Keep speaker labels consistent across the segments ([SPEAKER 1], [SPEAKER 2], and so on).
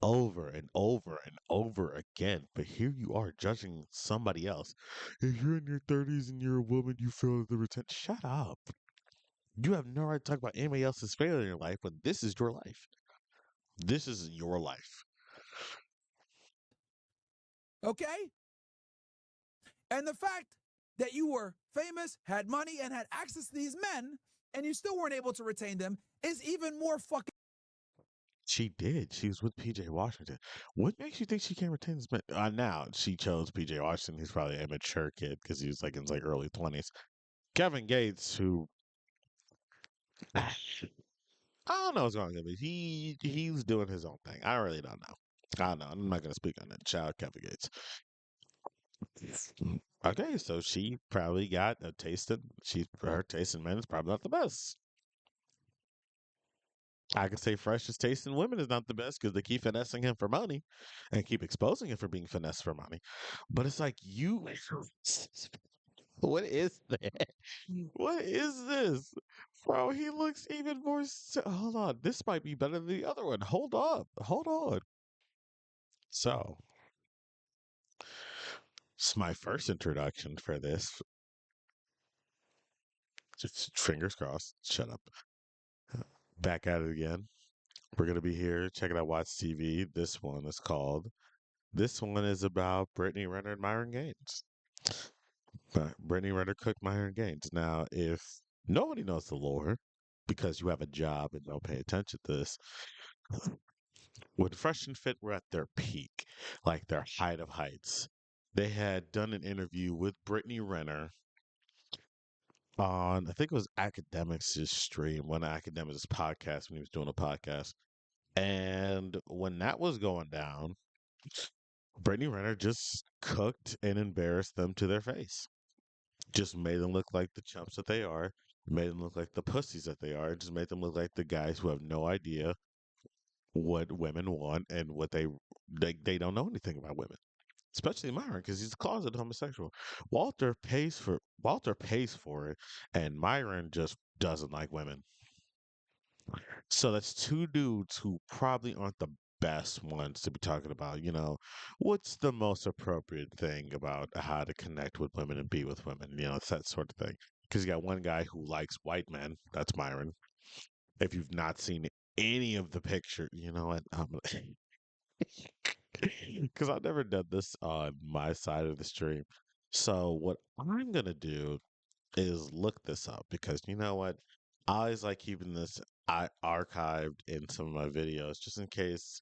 [SPEAKER 1] over and over and over again. But here you are judging somebody else. If you're in your 30s and you're a woman, you feel the retention. Shut up. You have no right to talk about anybody else's failure in your life, but this is your life. This is your life.
[SPEAKER 2] Okay? And the fact that you were famous, had money, and had access to these men, and you still weren't able to retain them is even more fucking.
[SPEAKER 1] She did. She was with PJ Washington. What makes you think she can't retain this man? Now she chose PJ Washington. He's probably an immature kid because he was like in his like early 20s. Kevin Gates, who I don't know what's going on with him. He's doing his own thing. I really don't know. I don't know. I'm not gonna speak on that. Shout out Kevin Gates. Okay, so she probably got a taste in her taste in men is probably not the best. I could say Fresh's taste in women is not the best because they keep finessing him for money and keep exposing him for being finessed for money. But it's like you what is that? What is this? Bro, he looks even more hold on. This might be better than the other one. Hold up. Hold on. So, it's my first introduction for this. Just fingers crossed. Shut up. Back at it again. We're gonna be here checking out Watch TV. This one is about Brittany Renner and Myron Gaines. Brittany Renner cooked Myron Gaines. Now, if nobody knows the lore, because you have a job and don't pay attention to this, when Fresh and Fit were at their peak, like their height of heights, they had done an interview with Brittany Renner on, I think it was Academics' stream, one of Academics' podcast when he was doing a podcast. And when that was going down, Brittany Renner just cooked and embarrassed them to their face. Just made them look like the chumps that they are, made them look like the pussies that they are, just made them look like the guys who have no idea what women want and what they don't know anything about women. Especially Myron, because he's a closeted homosexual. Walter pays for it, and Myron just doesn't like women. So that's two dudes who probably aren't the best ones to be talking about, what's the most appropriate thing about how to connect with women and be with women, it's that sort of thing. Because you got one guy who likes white men, that's Myron. If you've not seen any of the picture, you know what? Because I've never done this on my side of the stream. So what I'm gonna do is look this up because you know what? I always like keeping this archived in some of my videos just in case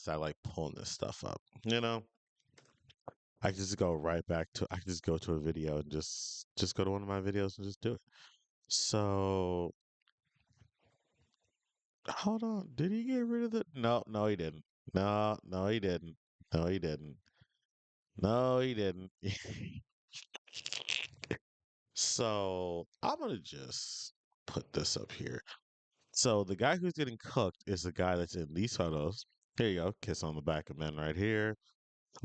[SPEAKER 1] I like pulling this stuff up. I can just go right back to I can just go to a video and just go to one of my videos and just do it. So hold on, did he get rid of the? No, no, he didn't. No, no, he didn't. No, he didn't. No, he didn't. So I'm gonna just put this up here. So the guy who's getting cooked is the guy that's in these photos. Here you go, kiss on the back of men right here,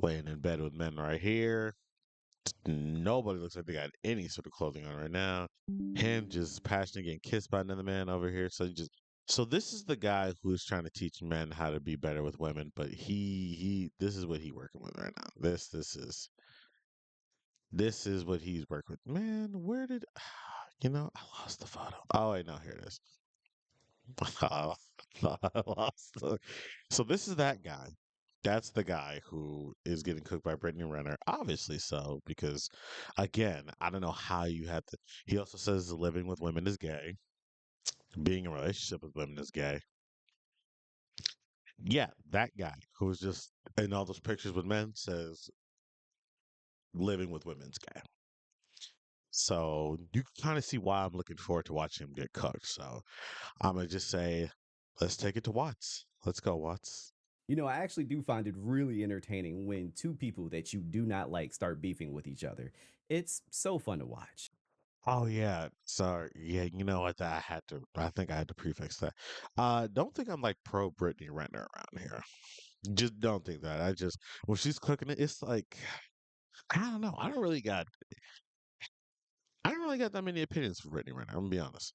[SPEAKER 1] laying in bed with men right here. Nobody looks like they got any sort of clothing on right now. Him just passionately getting kissed by another man over here. So this is the guy who's trying to teach men how to be better with women, but he this is what he working with right now. This is what he's working with. Man, where did I lost the photo. Oh wait, no, here it is. I lost So this is that guy. That's the guy who is getting cooked by Brittany Renner. Obviously so, because again, I don't know how you have to. He also says living with women is gay. Being in a relationship with women is gay. Yeah, that guy who was just in all those pictures with men says living with women's gay. So you can kind of see why I'm looking forward to watching him get cooked. So I'm gonna just say, let's take it to Watts. Let's go, Watts.
[SPEAKER 3] I actually do find it really entertaining when two people that you do not like start beefing with each other. It's so fun to watch.
[SPEAKER 1] Oh yeah. So yeah, you know what? I think I had to prefix that. Don't think I'm like pro Brittany Renner around here. Just don't think that. I just when she's cooking it, it's like I don't know. I don't really got that many opinions for Brittany Renner. I'm gonna be honest.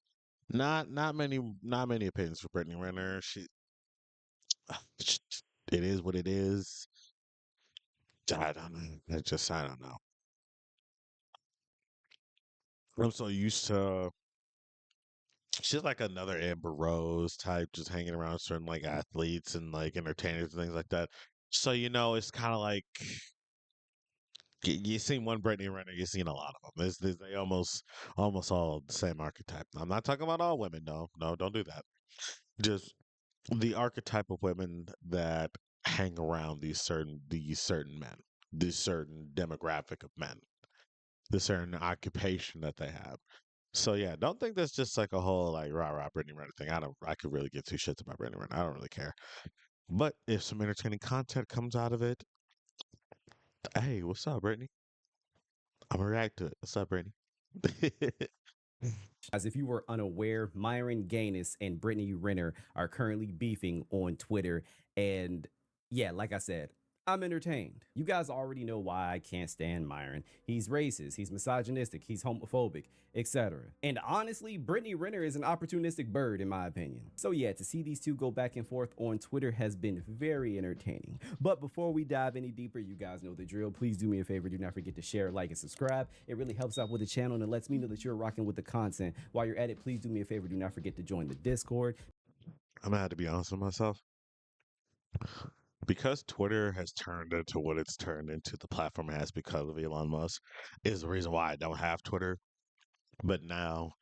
[SPEAKER 1] Not many opinions for Brittany Renner. She it is what it is. I don't know. I don't know. I'm so used to she's like another Amber Rose type, just hanging around certain like athletes and like entertainers and things like that. So it's kind of like you seen one Brittany Renner, you've seen a lot of them. They almost all the same archetype. I'm not talking about all women, no, no, don't do that. Just the archetype of women that hang around these certain men, this certain demographic of men, the certain occupation that they have. So yeah, don't think that's just like a whole like rah rah Brittany Renner thing. I could really give two shits about Brittany Renner. I don't really care. But if some entertaining content comes out of it, hey, what's up, Brittany? I'm gonna react to it. What's up, Brittany?
[SPEAKER 3] As if you were unaware, Myron Gaines and Brittany Renner are currently beefing on Twitter. And yeah, like I said, I'm entertained. You guys already know why I can't stand Myron. He's racist, he's misogynistic, he's homophobic, etc. And honestly, Brittany Renner is an opportunistic bird in my opinion. So yeah, to see these two go back and forth on Twitter has been very entertaining. But before we dive any deeper, you guys know the drill. Please do me a favor, do not forget to share, like, and subscribe. It really helps out with the channel and it lets me know that you're rocking with the content. While you're at it, please do me a favor, do not forget to join the Discord.
[SPEAKER 1] I'm gonna have to be honest with myself. Because Twitter has turned into what it's turned into, the platform it has because of Elon Musk, is the reason why I don't have Twitter. But now,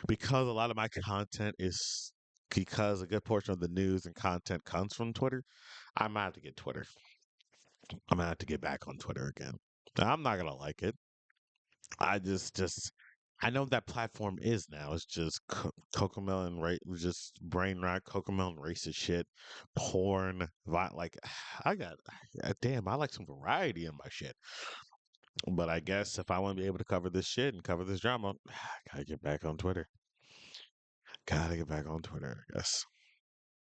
[SPEAKER 1] because a lot of my content is because a good portion of the news and content comes from Twitter, I'm gonna have to get Twitter. I'm gonna have to get back on Twitter again. I'm not gonna like it. I just I know what that platform is now. It's just Cocomelon, right? Just brain rot, Cocomelon racist shit, porn, like I got damn. I like some variety in my shit. But I guess if I want to be able to cover this shit and cover this drama, gotta get back on Twitter. Gotta get back on Twitter, I guess.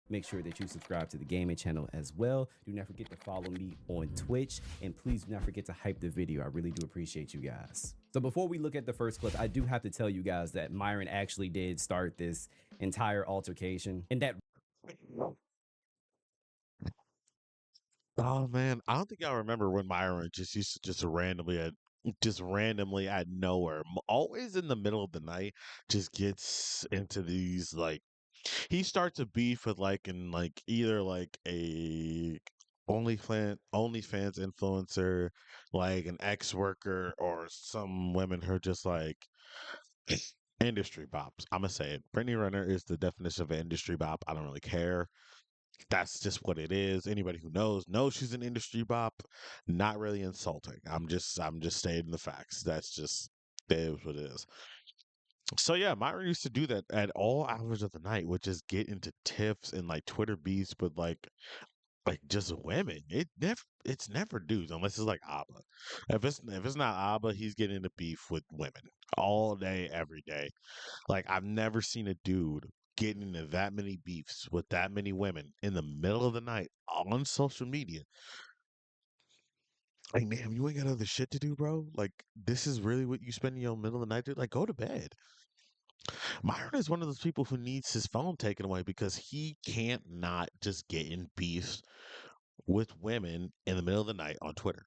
[SPEAKER 3] Make sure that you subscribe to the gaming channel as well. Do not forget to follow me on Twitch. And please do not forget to hype the video. I really do appreciate you guys. So before we look at the first clip, I do have to tell you guys that Myron actually did start this entire altercation. And that
[SPEAKER 1] Oh man, I don't think I remember when Myron just used to just randomly at nowhere, always in the middle of the night, just gets into these like he starts a beef with like in like either like a OnlyFans influencer, like an ex worker, or some women who are just like industry bops. I'm gonna say it. Brittany Renner is the definition of an industry bop. I don't really care. That's just what it is. Anybody who knows she's an industry bop. Not really insulting. I'm just stating the facts. That's just it is what it is. So yeah, Myron used to do that at all hours of the night, would just get into tiffs and like Twitter beefs with like just women. It's never dudes unless it's like Abba. If it's not Abba, he's getting into beef with women all day, every day. Like I've never seen a dude getting into that many beefs with that many women in the middle of the night on social media. Like, damn, you ain't got other shit to do, bro. Like, this is really what you spend your middle of the night doing? Like, go to bed. Myron is one of those people who needs his phone taken away because he can't not just get in beefs with women in the middle of the night on Twitter.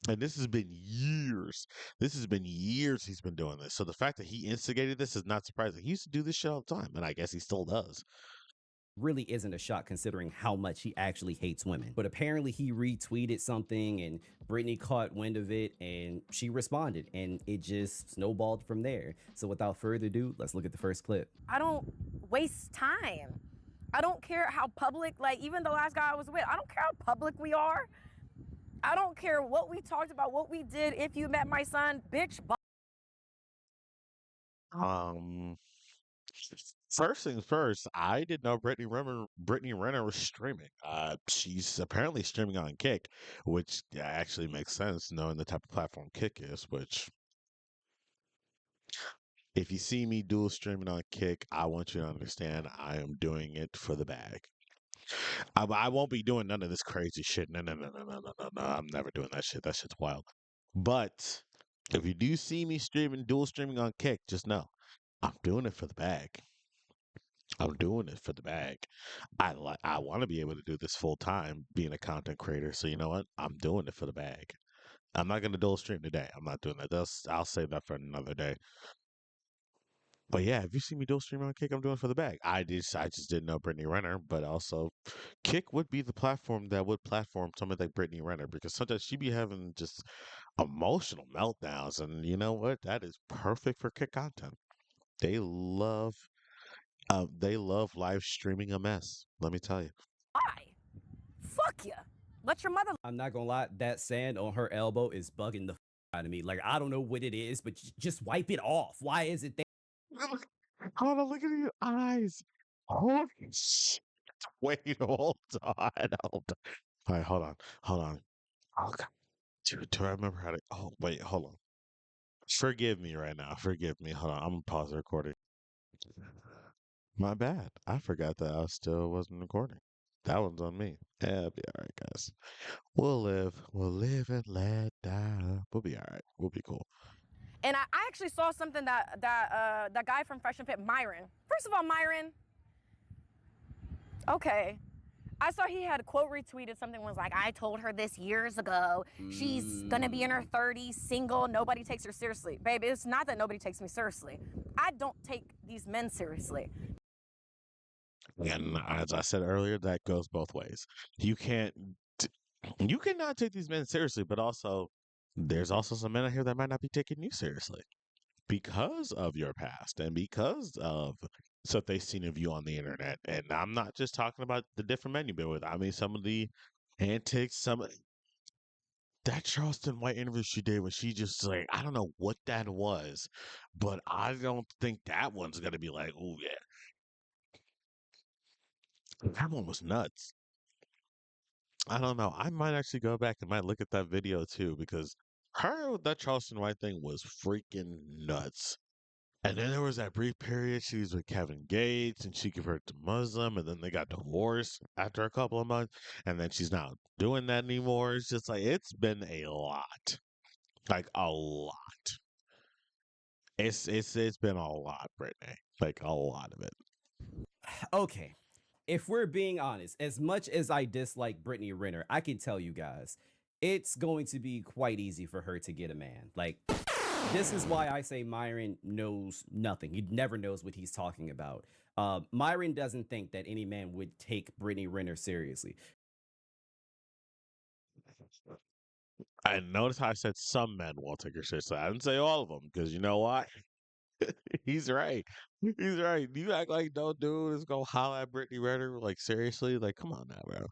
[SPEAKER 1] And this has been years. This has been years he's been doing this. So the fact that he instigated this is not surprising. He used to do this shit all the time, and I guess he still does.
[SPEAKER 3] really isn't a shock considering how much he actually hates women. But apparently he retweeted something and Brittany caught wind of it and she responded and it just snowballed from there. So without further ado, let's look at the first clip.
[SPEAKER 4] I don't waste time. I don't care how public, like even the last guy I was with, I don't care how public we are. I don't care what we talked about, what we did. If you met my son, bitch,
[SPEAKER 1] Um, First things first, I didn't know Brittany Renner was streaming. She's apparently streaming on Kick, which actually makes sense knowing the type of platform Kick is. Which, if you see me dual streaming on Kick, I want you to understand I am doing it for the bag. I won't be doing none of this crazy shit. No, no, no, no, no, no, no, no. I'm never doing that shit. That shit's wild. But if you do see me dual streaming on Kick, just know I'm doing it for the bag. I'm doing it for the bag. I want to be able to do this full time, being a content creator. So you know what? I'm doing it for the bag. I'm not gonna dual stream today. I'm not doing that. I'll save that for another day. But yeah, if you see me dual stream on Kick, I'm doing it for the bag. I just didn't know Brittany Renner, but also Kick would be the platform that would platform somebody like Brittany Renner because sometimes she be having just emotional meltdowns, and you know what? That is perfect for Kick content. They love they love live streaming a mess. Let me tell you.
[SPEAKER 4] Why? Fuck you. Let your mother
[SPEAKER 3] I'm not gonna lie, that sand on her elbow is bugging the out of me. Like, I don't know what it is, but just wipe it off. Why is it there?
[SPEAKER 1] Hold on, look at your eyes. Holy shit. Wait, hold on. Hold on. All right, hold on. Oh, God. Dude, do I remember how to? Oh, wait, hold on. Forgive me right now. Forgive me. Hold on. I'm gonna pause the recording. My bad. I forgot that I still wasn't recording. That one's on me. Yeah, it'll be all right, guys. We'll live and let die. We'll be all right. We'll be cool.
[SPEAKER 4] and I actually saw something that guy from Fresh and Fit, Myron. First of all, Myron, okay. I saw he had a quote retweeted. Something was like, I told her this years ago. She's gonna be in her 30s, single. Nobody takes her seriously. Baby, it's not that nobody takes me seriously. I don't take these men seriously.
[SPEAKER 1] And as I said earlier, that goes both ways. You can't, t- you cannot take these men seriously, but also there's also some men out here that might not be taking you seriously because of your past and because of stuff they've seen of you on the internet. And I'm not just talking about the different men you've been with. I mean, some of the antics, some of that Charleston White interview she did when she just like, I don't know what that was, but I don't think that one's gonna be like, oh yeah, that one was nuts. I don't know. I might actually go back and might look at that video too because her with that Charleston White thing was freaking nuts. And then there was that brief period she was with Kevin Gates and she converted to Muslim and then they got divorced after a couple of months and then she's not doing that anymore. It's just like it's been a lot. Like a lot. It's been a lot, Brittany. Like a lot of it.
[SPEAKER 3] Okay, if we're being honest, as much as I dislike Brittany Renner, I can tell you guys, it's going to be quite easy for her to get a man. Like, this is why I say Myron knows nothing. He never knows what he's talking about. Myron doesn't think that any man would take Brittany Renner seriously.
[SPEAKER 1] I notice how I said some men won't take her seriously. I didn't say all of them because you know what? He's right. He's right. You act like no dude is gonna holler at Brittany Renner like seriously. Like, come on now, bro.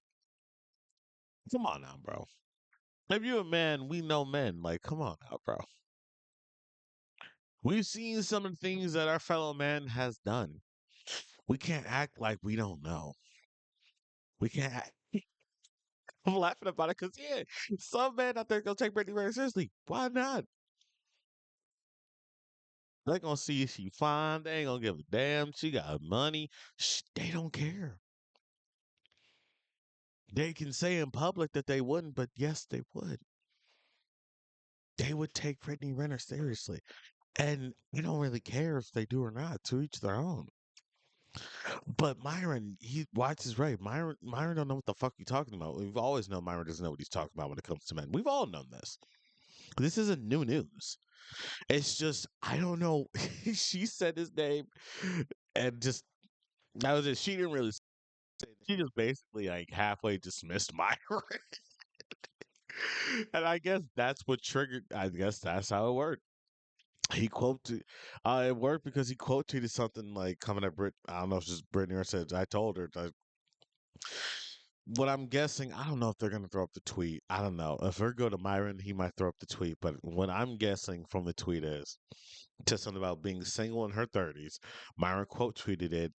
[SPEAKER 1] Come on now, bro. If you a man, we know men. Like, come on now, bro. We've seen some of the things that our fellow man has done. We can't act like we don't know. We can't act. I'm laughing about it because yeah, some men out there gonna take Brittany Renner seriously. Why not? They gonna see if she fine. They ain't gonna give a damn. She got money. They don't care. They can say in public that they wouldn't, but yes, they would. They would take Brittany Renner seriously. And we don't really care if they do or not, to each their own. But Myron, he watches right. Myron don't know what the fuck you talking about. We've always known Myron doesn't know what he's talking about when it comes to men. We've all known this. This isn't new news. It's just I don't know. She said his name and just that was it. She didn't really say it. She just basically like halfway dismissed Myron. And I guess that's what triggered I guess that's how it worked. He quoted it worked because he quote tweeted something like coming at Brit I don't know if it's just Brittany or said I told her what I'm guessing, I don't know if they're gonna throw up the tweet. I don't know. If we go to Myron, he might throw up the tweet. But what I'm guessing from the tweet is to something about being single in her 30s. Myron quote tweeted it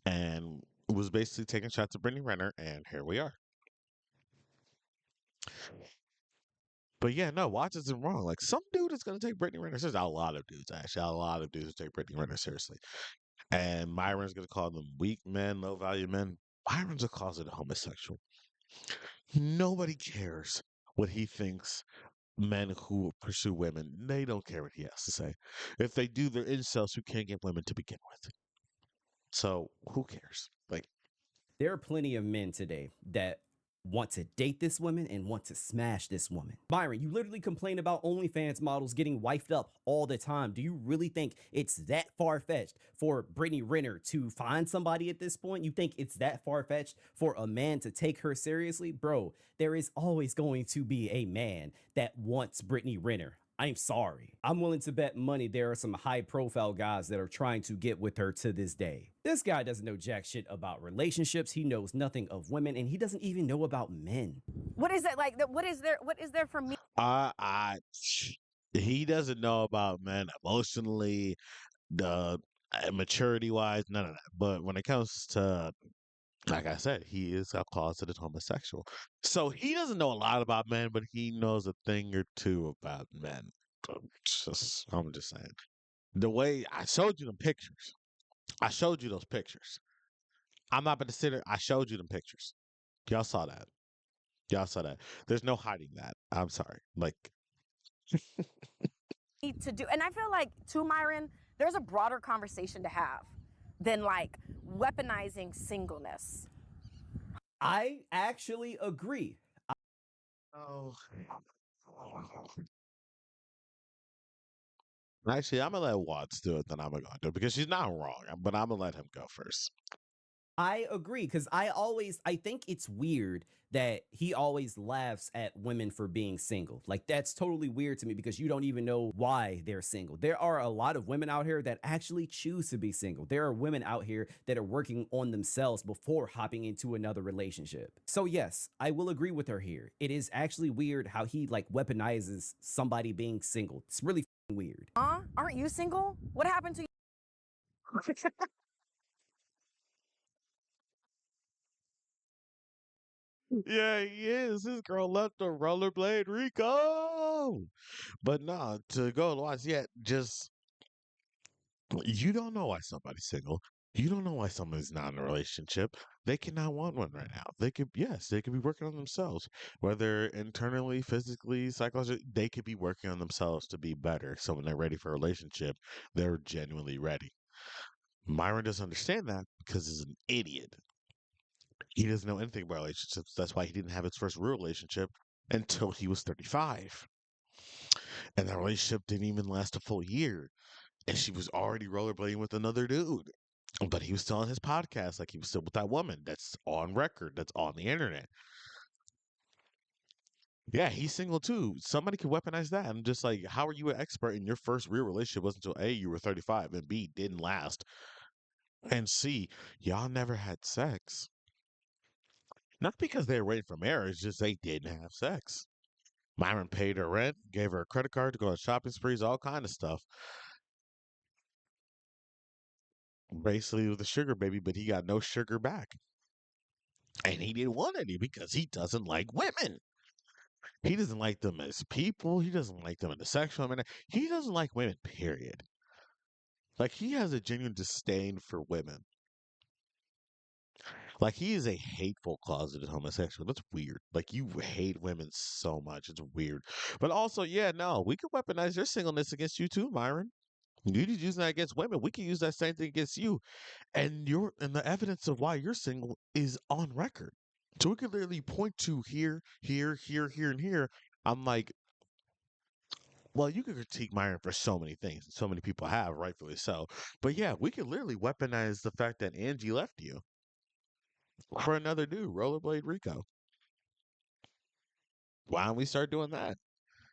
[SPEAKER 1] and was basically taking shots at Brittany Renner, and here we are. But yeah, no, Watts isn't wrong. Like some dude is gonna take Brittany Renner seriously. A lot of dudes, actually, a lot of dudes take Brittany Renner seriously. And Myron's gonna call them weak men, low value men. Myron's a closeted homosexual. Nobody cares what he thinks men who pursue women. They don't care what he has to say. If they do, they're incels who can't get women to begin with. So who cares? Like,
[SPEAKER 3] There are plenty of men today that want to date this woman and want to smash this woman. Myron, you literally complain about OnlyFans models getting wifed up all the time. Do you really think it's that far-fetched for Brittany Renner to find somebody at this point? You think it's that far-fetched for a man to take her seriously? Bro, there is always going to be a man that wants Brittany Renner. I'm sorry. I'm willing to bet money there are some high profile guys that are trying to get with her to this day. This guy doesn't know jack shit about relationships. He knows nothing of women, and he doesn't even know about men.
[SPEAKER 4] What is that like? What is there for me?
[SPEAKER 1] I he doesn't know about men emotionally, the maturity wise, none of that. But when it comes to, like I said, he is a closeted homosexual. So he doesn't know a lot about men, but he knows a thing or two about men. I'm just saying. The way I showed you them pictures, I showed you those pictures. I'm not going to sit there. I showed you them pictures. Y'all saw that. Y'all saw that. There's no hiding that. I'm sorry. Like,
[SPEAKER 4] To do, and I feel like to Myron, there's a broader conversation to have than like weaponizing singleness.
[SPEAKER 3] I actually agree.
[SPEAKER 1] oh. Actually, I'm gonna let Watts do it. Then I'm gonna do it because she's not wrong. But I'm gonna let him go first.
[SPEAKER 3] I agree because I think it's weird that he always laughs at women for being single. Like, that's totally weird to me because you don't even know why they're single. There are a lot of women out here that actually choose to be single. There are women out here that are working on themselves before hopping into another relationship. So yes, I will agree with her here. It is actually weird how he like weaponizes somebody being single. It's really weird.
[SPEAKER 4] Aren't you single? What happened to you?
[SPEAKER 1] Yeah, he is. This girl left the rollerblade Rico. But nah, to go to Watts, yeah, just you don't know why somebody's single. You don't know why someone's not in a relationship. They cannot want one right now. They could, yes, they could be working on themselves, whether internally, physically, psychologically. They could be working on themselves to be better. So when they're ready for a relationship, they're genuinely ready. Myron doesn't understand that because he's an idiot. He doesn't know anything about relationships. That's why he didn't have his first real relationship until he was 35. And that relationship didn't even last a full year. And she was already rollerblading with another dude. But he was still on his podcast, like he was still with that woman. That's on record. That's on the internet. Yeah, he's single too. Somebody could weaponize that. I'm just like, how are you an expert in your first real relationship wasn't until A, you were 35, and B, didn't last, and C, y'all never had sex. Not because they were waiting for marriage, just they didn't have sex. Myron paid her rent, gave her a credit card to go on shopping sprees, all kind of stuff. Basically, with a sugar baby, but he got no sugar back. And he didn't want any because he doesn't like women. He doesn't like them as people. He doesn't like them in the sexual manner. He doesn't like women, period. Like, he has a genuine disdain for women. Like, he is a hateful closeted homosexual. That's weird. Like, you hate women so much. It's weird. But also, yeah, no, we could weaponize your singleness against you too, Myron. You just use that against women. We can use that same thing against you. And the evidence of why you're single is on record. So we could literally point to here, here, here, here, and here. I'm like, well, you could critique Myron for so many things. So many people have, rightfully so. But yeah, we could literally weaponize the fact that Angie left you for another dude, Rollerblade Rico. Why don't we start doing that?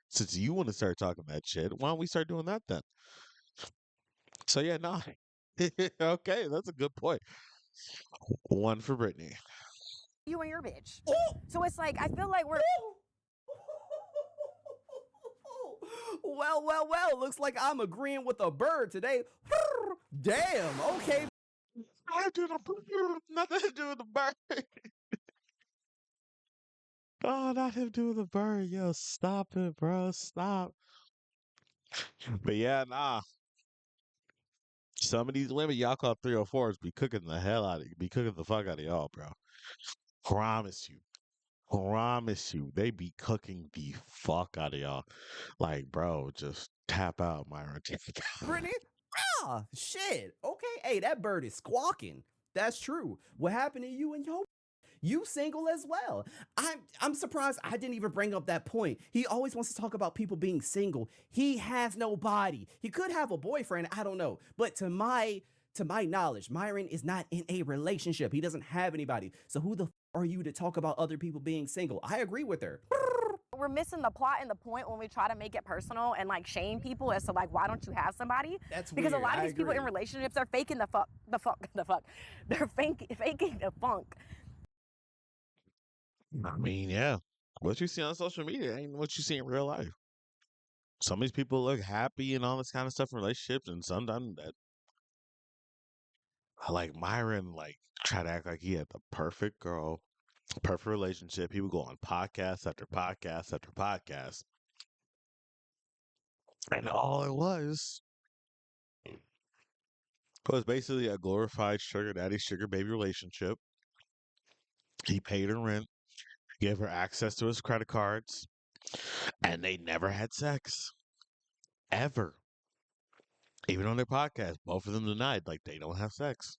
[SPEAKER 1] Since you want to start talking that shit, why don't we start doing that then? So yeah, no. Okay, that's a good point. One for Brittany.
[SPEAKER 4] You and your bitch. So it's like I feel like we're.
[SPEAKER 3] Well, looks like I'm agreeing with a bird today. Damn, okay.
[SPEAKER 1] Nothing to do with the bird. Oh, not him doing the bird. Yo, stop it, bro. Stop. But yeah, nah. Some of these women y'all call 304s be cooking the hell out of you. Be cooking the fuck out of y'all, bro. Promise you. Promise you. They be cooking the fuck out of y'all. Like, bro, just tap out, Myron.
[SPEAKER 3] Brittany, nah, shit. Okay, hey, that bird is squawking. That's true. What happened to you and your you single as well? I'm surprised I didn't even bring up that point. He always wants to talk about people being single. He has nobody. He could have a boyfriend, I don't know. But to my knowledge, Myron is not in a relationship. He doesn't have anybody. So who the are you to talk about other people being single? I agree with her.
[SPEAKER 4] We're missing the plot and the point when we try to make it personal and like shame people as to like why don't you have somebody?
[SPEAKER 3] That's
[SPEAKER 4] because
[SPEAKER 3] weird.
[SPEAKER 4] a lot of
[SPEAKER 3] I
[SPEAKER 4] these people in
[SPEAKER 3] agree.
[SPEAKER 4] relationships are faking the fuck. They're faking the funk.
[SPEAKER 1] I mean, yeah. What you see on social media ain't what you see in real life. Some of these people look happy and all this kind of stuff in relationships, and sometimes that, like Myron, like try to act like he had the perfect girl, perfect relationship. He would go on podcast after podcast after podcast, and all it was basically a glorified sugar daddy, sugar baby relationship. He paid her rent, gave her access to his credit cards, and they never had sex ever. Even on their podcast, both of them denied like they don't have sex.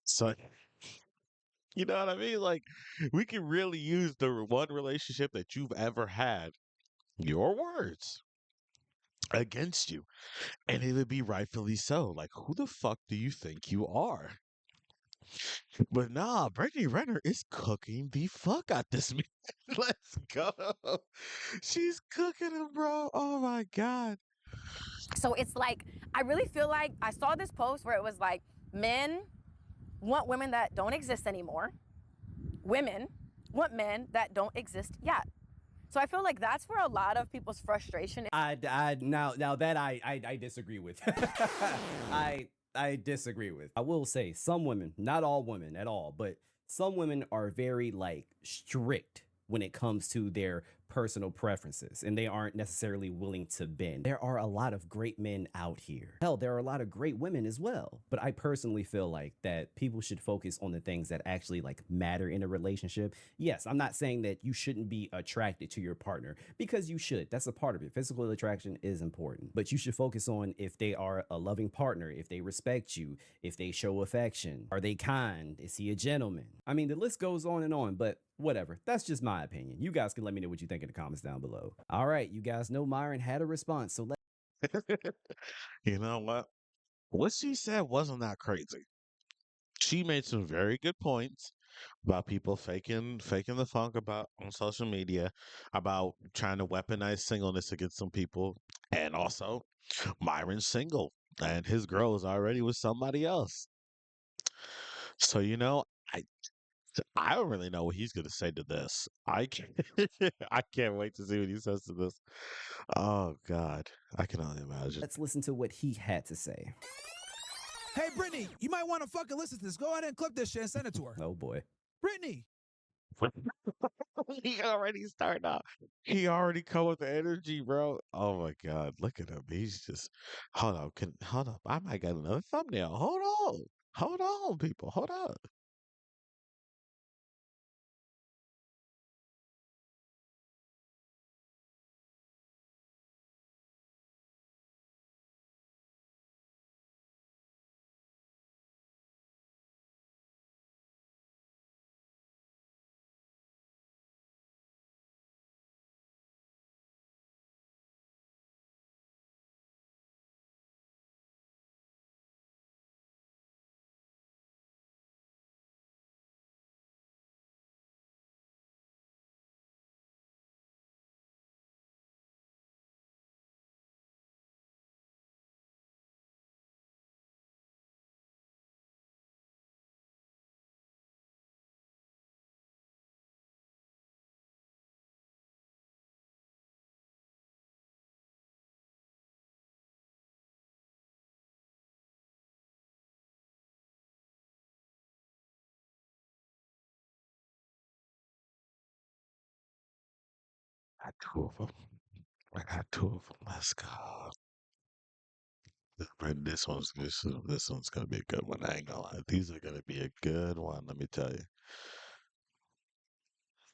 [SPEAKER 1] So you know what I mean? Like we can really use the one relationship that you've ever had, your words, against you. And it would be rightfully so. Like, who the fuck do you think you are? But nah, Brittany Renner is cooking the fuck out this man. Let's go. She's cooking him, bro. Oh my God.
[SPEAKER 4] So it's like I really feel like I saw this post where it was like men want women that don't exist anymore. Women want men that don't exist yet. So I feel like that's where a lot of people's frustration.
[SPEAKER 3] Now that I disagree with. I disagree with. I will say some women, not all women at all, but some women are very like strict when it comes to their personal preferences and they aren't necessarily willing to bend. There are a lot of great men out here. Hell, there are a lot of great women as well. But I personally feel like that people should focus on the things that actually like matter in a relationship. Yes, I'm not saying that you shouldn't be attracted to your partner because you should. That's a part of it. Physical attraction is important, but you should focus on if they are a loving partner, if they respect you, if they show affection, are they kind, is he a gentleman? I mean, the list goes on and on, but whatever. That's just my opinion. You guys can let me know what you think in the comments down below. All right, you guys know Myron had a response, so
[SPEAKER 1] You know what? What she said wasn't that crazy. She made some very good points about people faking the funk about on social media, about trying to weaponize singleness against some people, and also Myron's single and his girl is already with somebody else. So I I don't really know what he's gonna say to this. I can't I can't wait to see what he says to this. Oh God, I can only imagine.
[SPEAKER 3] let's listen to what he had to say.
[SPEAKER 2] Hey, Brittany, you might want to fucking listen to this. Go ahead and clip this shit and send it to her.
[SPEAKER 3] Oh boy.
[SPEAKER 2] Brittany.
[SPEAKER 1] He already started out. He already come with the energy, bro. Oh my God, look at him. He's just hold up. I might get another thumbnail. Hold on, people. Hold up. I got two of them. I got two of them. Let's go. This one's gonna be a good one. I ain't gonna lie. These are gonna be a good one. Let me tell you.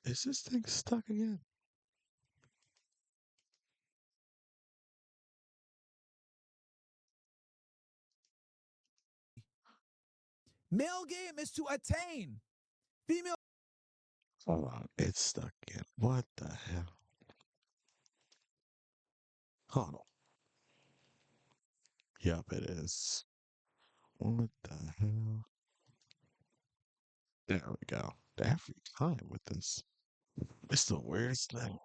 [SPEAKER 1] Is this thing stuck again?
[SPEAKER 2] Male game is to attain. Female
[SPEAKER 1] Hold on, it's stuck again. What the hell? Hold on. Yep, it is. What the hell? There we go. Every time with this. It's the weirdest thing.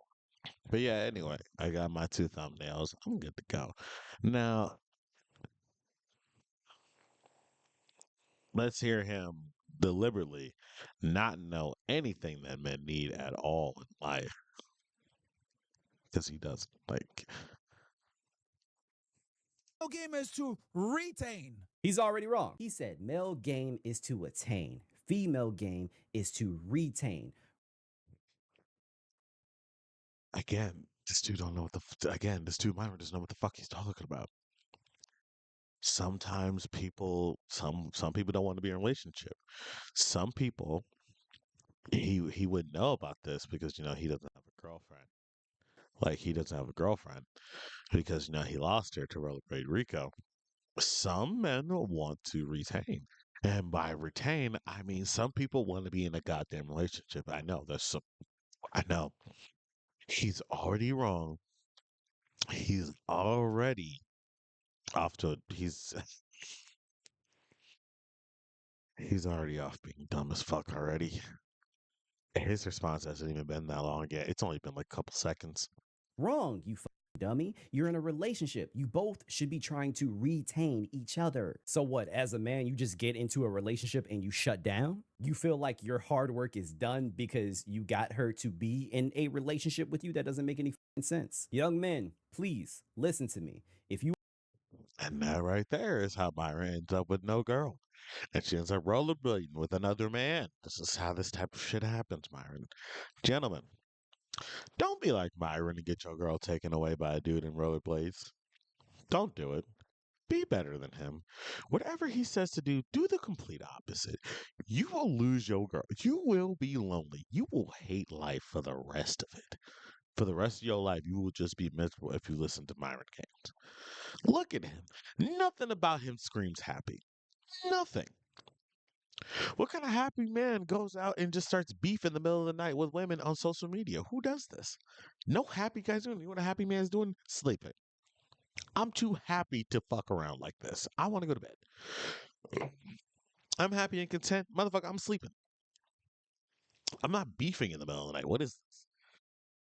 [SPEAKER 1] But yeah, anyway, I got my 2 thumbnails. I'm good to go. Now, let's hear him deliberately not know anything that men need at all in life. Because he doesn't. Like,
[SPEAKER 2] game is to retain.
[SPEAKER 3] He's already wrong. He said male game is to attain. Female game is to retain.
[SPEAKER 1] again, this dude don't know what again, this dude Myron doesn't know what the fuck he's talking about. Sometimes some people don't want to be in a relationship. Some people he would know about this because he doesn't have a girlfriend. Like he doesn't have a girlfriend because he lost her to Rollerblade Rico. Some men want to retain. And by retain, I mean some people want to be in a goddamn relationship. I know. He's already wrong. He's already off to he's already off being dumb as fuck already. His response hasn't even been that long yet. It's only been like a couple seconds.
[SPEAKER 3] Wrong, you dummy. You're in a relationship. You both should be trying to retain each other. So what, as a man, you just get into a relationship and you shut down? You feel like your hard work is done because you got her to be in a relationship with you? That doesn't make any sense. Young men, please listen to me. If you
[SPEAKER 1] And that right there is how Myra ends up with no girl. And she ends up rollerblading with another man. This is how this type of shit happens, Myron. Gentlemen, don't be like Myron and get your girl taken away by a dude in rollerblades. Don't do it. Be better than him. Whatever he says to do, do the complete opposite. You will lose your girl. You will be lonely. You will hate life for the rest of it. For the rest of your life, you will just be miserable if you listen to Myron Gaines. Look at him. Nothing about him screams happy. Nothing. What kind of happy man goes out and just starts beef in the middle of the night with women on social media? Who does this? No happy guys doing. You know what a happy man's doing? Sleeping. I'm too happy to fuck around like this. I want to go to bed. I'm happy and content. Motherfucker, I'm sleeping. I'm not beefing in the middle of the night. What is this?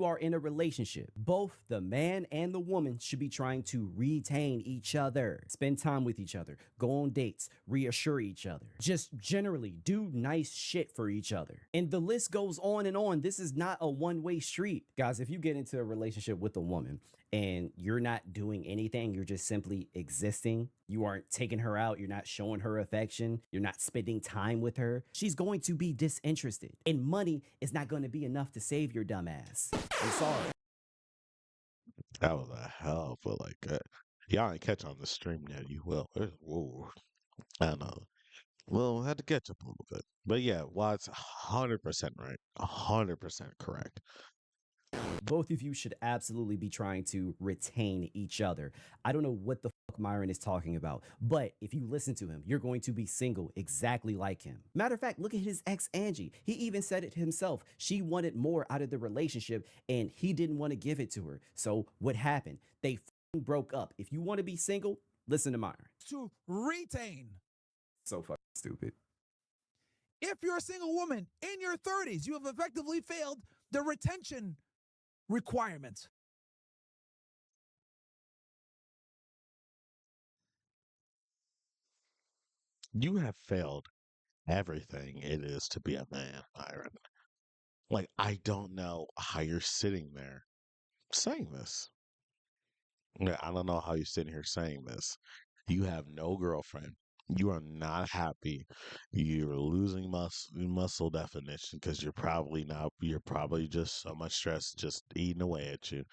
[SPEAKER 3] are in a relationship, both the man and the woman should be trying to retain each other, spend time with each other, go on dates, reassure each other, just generally do nice shit for each other. And the list goes on and on. This is not a one-way street. Guys, if you get into a relationship with a woman and you're not doing anything, you're just simply existing, you aren't taking her out, you're not showing her affection, you're not spending time with her, she's going to be disinterested. And money is not going to be enough to save your dumb ass. I'm sorry.
[SPEAKER 1] That was a hell of a y'all ain't catch on the stream yet. You will. Whoa. I don't know. Well, had to catch up a little bit. But yeah, Watts 100% right. 100% correct.
[SPEAKER 3] Both of you should absolutely be trying to retain each other. I don't know what the fuck Myron is talking about, but if you listen to him, you're going to be single exactly like him. Matter of fact, look at his ex, Angie. He even said it himself. She wanted more out of the relationship and he didn't want to give it to her. So what happened? They broke up. If you want to be single, listen to Myron.
[SPEAKER 2] To retain.
[SPEAKER 3] So fucking stupid.
[SPEAKER 2] If you're a single woman in your 30s, you have effectively failed the retention requirement.
[SPEAKER 1] You have failed everything it is to be a man, Myron. Like, I don't know how you're sitting there saying this. Yeah, I don't know how you're sitting here saying this. You have no girlfriend. You are not happy. You're losing muscle definition because you're probably just so much stress just eating away at you.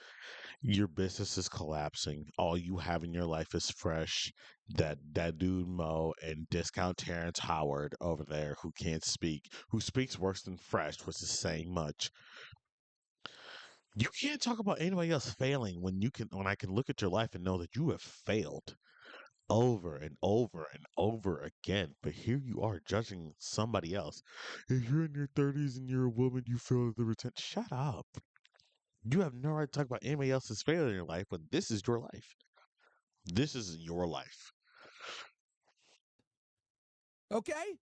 [SPEAKER 1] Your business is collapsing. All you have in your life is fresh. That dude Mo and discount Terrence Howard over there who can't speak, who speaks worse than fresh, which is saying much. You can't talk about anybody else failing when I can look at your life and know that you have failed. over and over and over again. But here you are judging somebody else. If you're in your 30s and you're a woman, you feel the retention. Shut up. You have no right to talk about anybody else's failure in your life when this is your life. This is your life.
[SPEAKER 2] Okay?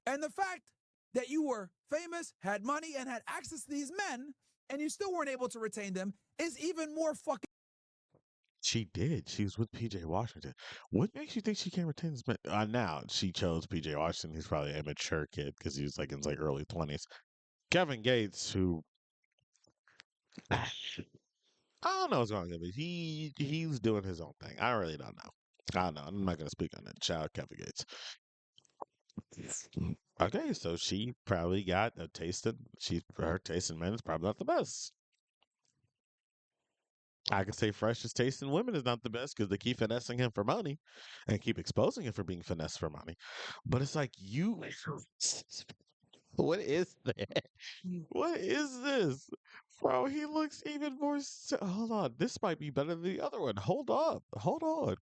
[SPEAKER 2] And the fact that you were famous, had money, and had access to these men, and you still weren't able to retain them is even more fucking.
[SPEAKER 1] She did. She was with PJ Washington. What makes you think she can't retain this man? Now she chose PJ Washington. He's probably a mature kid because he was like in his like early 20s. Kevin Gates, who I don't know what's going on, but he's doing his own thing. I really don't know. I don't know. I'm not gonna speak on that. Shout out Kevin Gates. Okay, so she probably got a taste of her taste in men is probably not the best. I could say Fresh's taste in women is not the best because they keep finessing him for money and keep exposing him for being finessed for money. But it's like you what is that? What is this? Bro, he looks even more hold on. This might be better than the other one. Hold on. Hold on.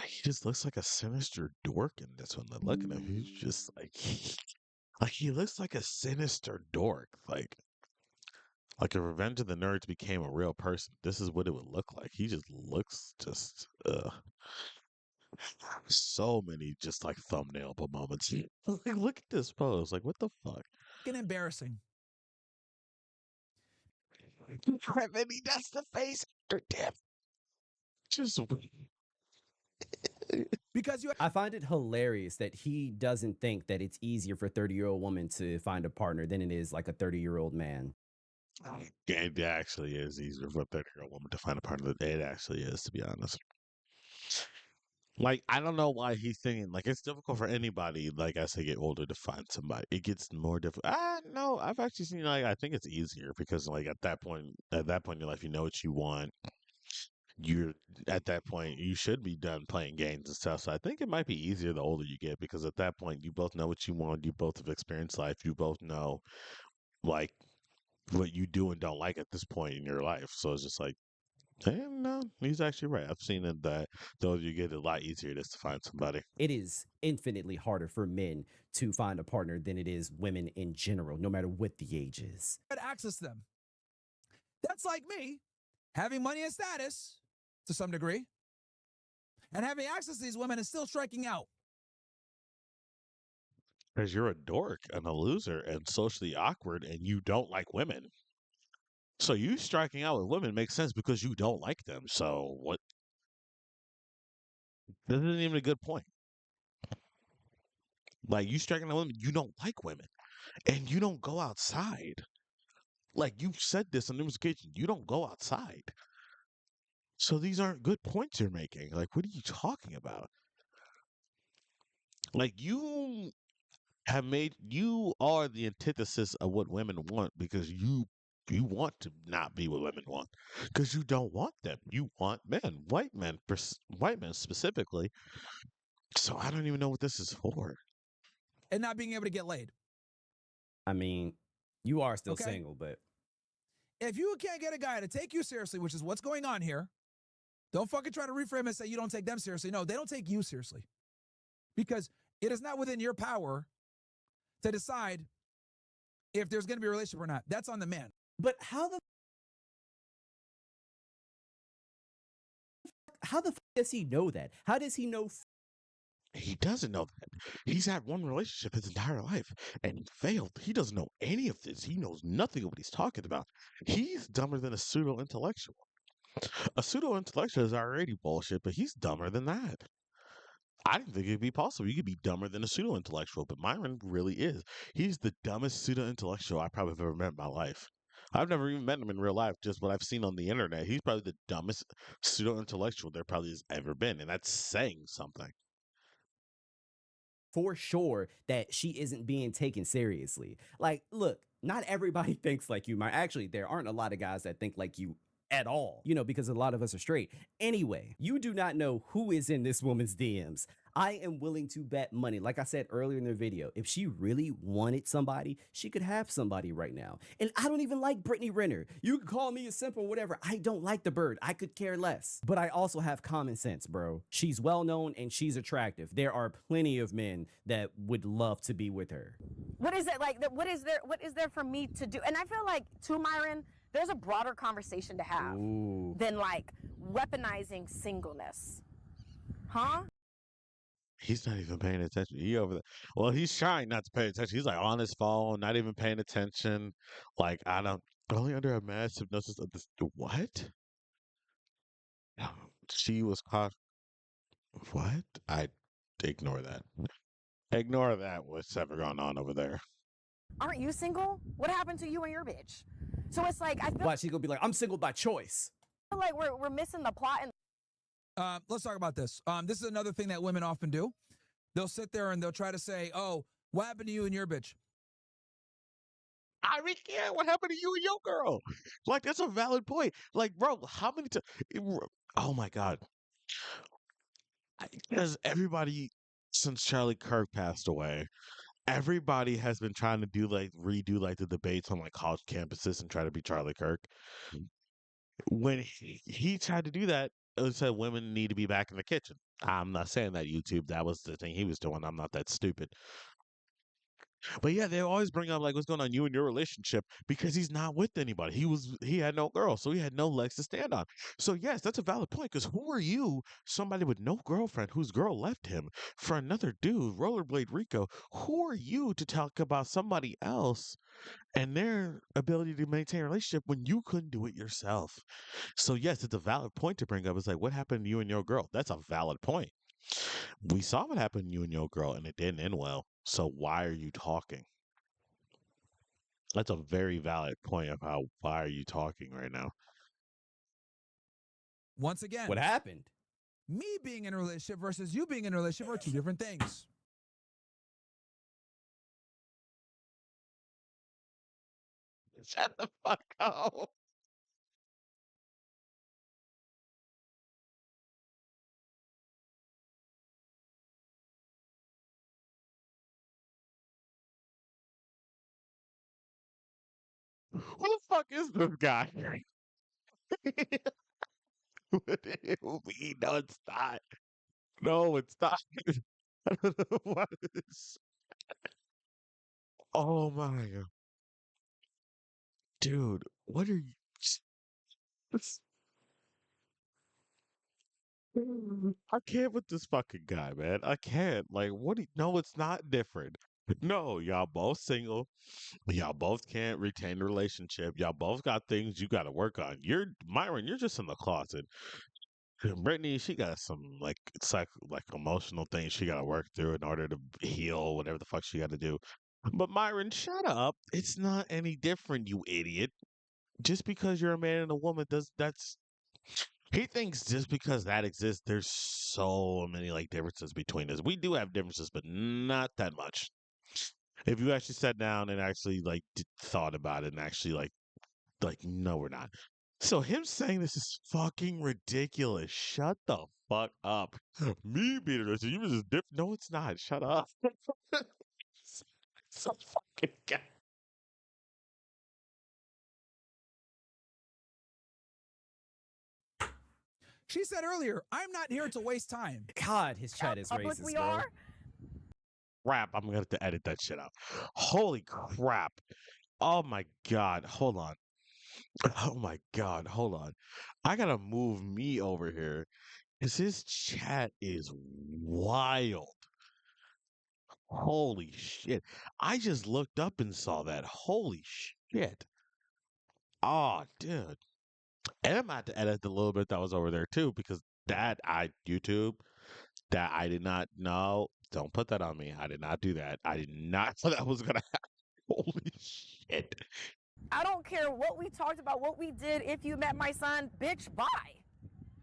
[SPEAKER 1] He just looks like a sinister dork in this one. Look at him. He's just like he looks like a sinister dork. Like if Revenge of the Nerds became a real person, this is what it would look like. He just looks just so many just like thumbnail moments. Like look at this pose. Like what the fuck?
[SPEAKER 2] Embarrassing.
[SPEAKER 1] Remedy, that's the face after death. Just
[SPEAKER 2] Because you
[SPEAKER 3] I find it hilarious that he doesn't think that it's easier for a 30-year-old woman to find a partner than it is like a 30-year-old man.
[SPEAKER 1] it actually is easier for a 30-year-old woman to find a partner. It actually is, to be honest. Like, I don't know why he's thinking like it's difficult for anybody, like as they get older to find somebody. It gets more difficult. No, I've actually seen like I think it's easier because like at that point in your life, you know what you want. You're at that point, you should be done playing games and stuff. So I think it might be easier the older you get because at that point, you both know what you want. You both have experienced life. You both know like what you do and don't like at this point in your life. So it's just like, hey, no, he's actually right. I've seen it that the older you get, a lot easier it is to find somebody.
[SPEAKER 3] It is infinitely harder for men to find a partner than it is women in general, no matter what the age is.
[SPEAKER 2] had access to them. That's like me having money and status to some degree and having access to these women and still striking out.
[SPEAKER 1] Because you're a dork and a loser and socially awkward and you don't like women. So you striking out with women makes sense because you don't like them. So what? This isn't even a good point. Like you striking out with women, you don't like women, and you don't go outside. Like you've said this on numerous occasions, you don't go outside. So these aren't good points you're making. Like, what are you talking about? Like you are the antithesis of what women want because you want to not be what women want because you don't want them. You want men, white men specifically. So I don't even know what this is for.
[SPEAKER 2] And not being able to get laid.
[SPEAKER 3] I mean, you are still
[SPEAKER 2] Okay.
[SPEAKER 3] single, but
[SPEAKER 2] If you can't get a guy to take you seriously, which is what's going on here, don't fucking try to reframe and say you don't take them seriously. No, they don't take you seriously. Because it is not within your power to decide if there's going to be a relationship or not. That's on the man.
[SPEAKER 3] but how the fuck does he know that? How does he know?
[SPEAKER 1] He doesn't know that. He's had one relationship his entire life and he failed. He doesn't know any of this. He knows nothing of what he's talking about. He's dumber than a pseudo intellectual. A pseudo intellectual is already bullshit, but he's dumber than that. I didn't think it'd be possible. You could be dumber than a pseudo intellectual, but Myron really is. He's the dumbest pseudo intellectual I probably have ever met in my life. I've never even met him in real life, just what I've seen on the internet. He's probably the dumbest pseudo intellectual there probably has ever been, and that's saying something.
[SPEAKER 3] for sure that she isn't being taken seriously. Like, look, not everybody thinks like you, Myron. Actually, there aren't a lot of guys that think like you at all, you know, because a lot of us are straight. Anyway, you do not know who is in this woman's DMs. I am willing to bet money. Like I said earlier in the video, if she really wanted somebody, she could have somebody right now. And I don't even like Brittany Renner. You can call me a simp or whatever. I don't like the bird. I could care less. But I also have common sense, bro. She's well known and she's attractive. There are plenty of men that would love to be with her.
[SPEAKER 4] What is it like? What is there for me to do? And I feel like, to Myron, there's a broader conversation to have than like weaponizing singleness. Huh?
[SPEAKER 1] He's not even paying attention. He over there. Well, he's trying not to pay attention. He's like on his phone, not even paying attention. Like, I don't, only under a mass hypnosis of this. What? She was caught. What? I ignore that. Ignore that. What's ever going on over there?
[SPEAKER 4] Aren't you single? What happened to you and your bitch? So it's like, I feel
[SPEAKER 3] Why she's gonna be like, I'm single by choice.
[SPEAKER 4] like we're missing the plot. And
[SPEAKER 2] Let's talk about this. This is another thing that women often do. They'll sit there and they'll try to say, oh, what happened to you and your bitch?
[SPEAKER 1] I really can't. What happened to you and your girl? Like, that's a valid point. Like, bro, how many times? Oh my God. Because everybody, since Charlie Kirk passed away, everybody has been trying to redo like the debates on like college campuses and try to be Charlie Kirk. When he tried to do that, it said women need to be back in the kitchen. I'm not saying that, YouTube. That was the thing he was doing. I'm not that stupid. But yeah, they always bring up like what's going on you and your relationship because he's not with anybody. He had no girl, so he had no legs to stand on. So yes, that's a valid point. Because who are you, somebody with no girlfriend whose girl left him for another dude, Rollerblade Rico? Who are you to talk about somebody else and their ability to maintain a relationship when you couldn't do it yourself? So yes, it's a valid point to bring up. It's like, what happened to you and your girl? That's a valid point. We saw what happened to you and your girl, and it didn't end well. So why are you talking? That's a very valid point of why are you talking right now?
[SPEAKER 2] Once again,
[SPEAKER 3] What happened?
[SPEAKER 2] me being in a relationship versus you being in a relationship are two different things.
[SPEAKER 1] Shut the fuck up. Who the fuck is this guy? What do you mean? No, it's not. No, it's not. I don't know what is. Oh my God. Dude, what are you? I can't with this fucking guy, man. I can't. Like, what do you, no, it's not different. No, y'all both single. Y'all both can't retain the relationship. Y'all both got things you got to work on. You're Myron, you're just in the closet. Brittany, she got some like emotional things she got to work through in order to heal whatever the fuck she got to do. But Myron, shut up. It's not any different, you idiot. Just because you're a man and a woman does that's he thinks just because that exists, there's so many like differences between us. We do have differences, but not that much. If you actually sat down and actually like thought about it and actually like no, we're not. So him saying this is fucking ridiculous. Shut the fuck up. Me being this, you was just different. No, it's not. Shut up. So fucking guy.
[SPEAKER 2] She said earlier, I'm not here to waste time.
[SPEAKER 3] God, his chat is
[SPEAKER 4] public
[SPEAKER 3] racist,
[SPEAKER 4] we
[SPEAKER 3] bro.
[SPEAKER 4] are.
[SPEAKER 1] Crap, I'm gonna have to edit that shit out. Holy crap. Oh my God. Hold on. Oh my God. Hold on. I gotta move me over here because his chat is wild. Holy shit. I just looked up and saw that. Holy shit. Oh, dude. And I'm about to edit the little bit that was over there too, because YouTube, that I did not know. Don't put that on me. I did not do that. I did not know that was gonna happen. Holy shit.
[SPEAKER 4] I don't care what we talked about, what we did. If you met my son, bitch, bye.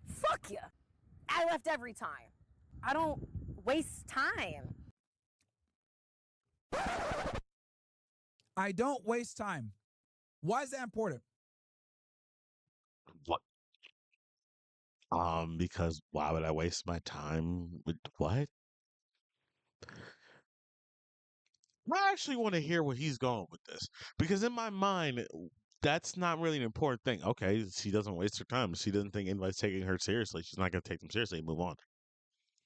[SPEAKER 4] Fuck you. I left every time. I don't waste time.
[SPEAKER 2] I don't waste time. Why is that important?
[SPEAKER 1] What? Because why would I waste my time with what? I actually want to hear where he's going with this because in my mind, that's not really an important thing. Okay, she doesn't waste her time. She doesn't think anybody's taking her seriously. She's not going to take them seriously. Move on.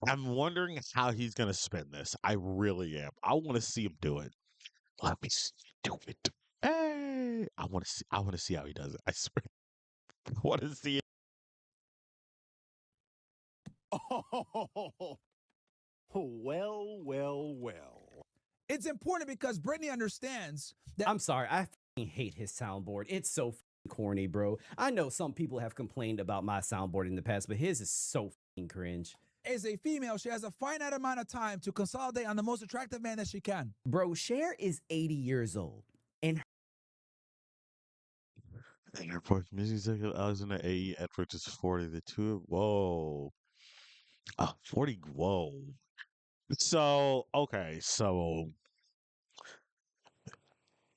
[SPEAKER 1] I'm wondering how he's going to spin this. I really am. I want to see him do it. Let me see him do it. Hey, I want to see. I want to see how he does it. I swear. I want to see it.
[SPEAKER 5] Oh, well.
[SPEAKER 2] It's important because Brittany understands that
[SPEAKER 3] I'm sorry, I fucking hate his soundboard. It's so fucking corny, bro. I know some people have complained about my soundboard in the past, but his is so fucking cringe.
[SPEAKER 2] as a female, she has a finite amount of time to consolidate on the most attractive man that she can.
[SPEAKER 3] Bro, Cher is 80 years old. And
[SPEAKER 1] Airport music executive Alexander A.E. Edwards is 40. The two. Whoa. 40. Whoa. So, okay. So,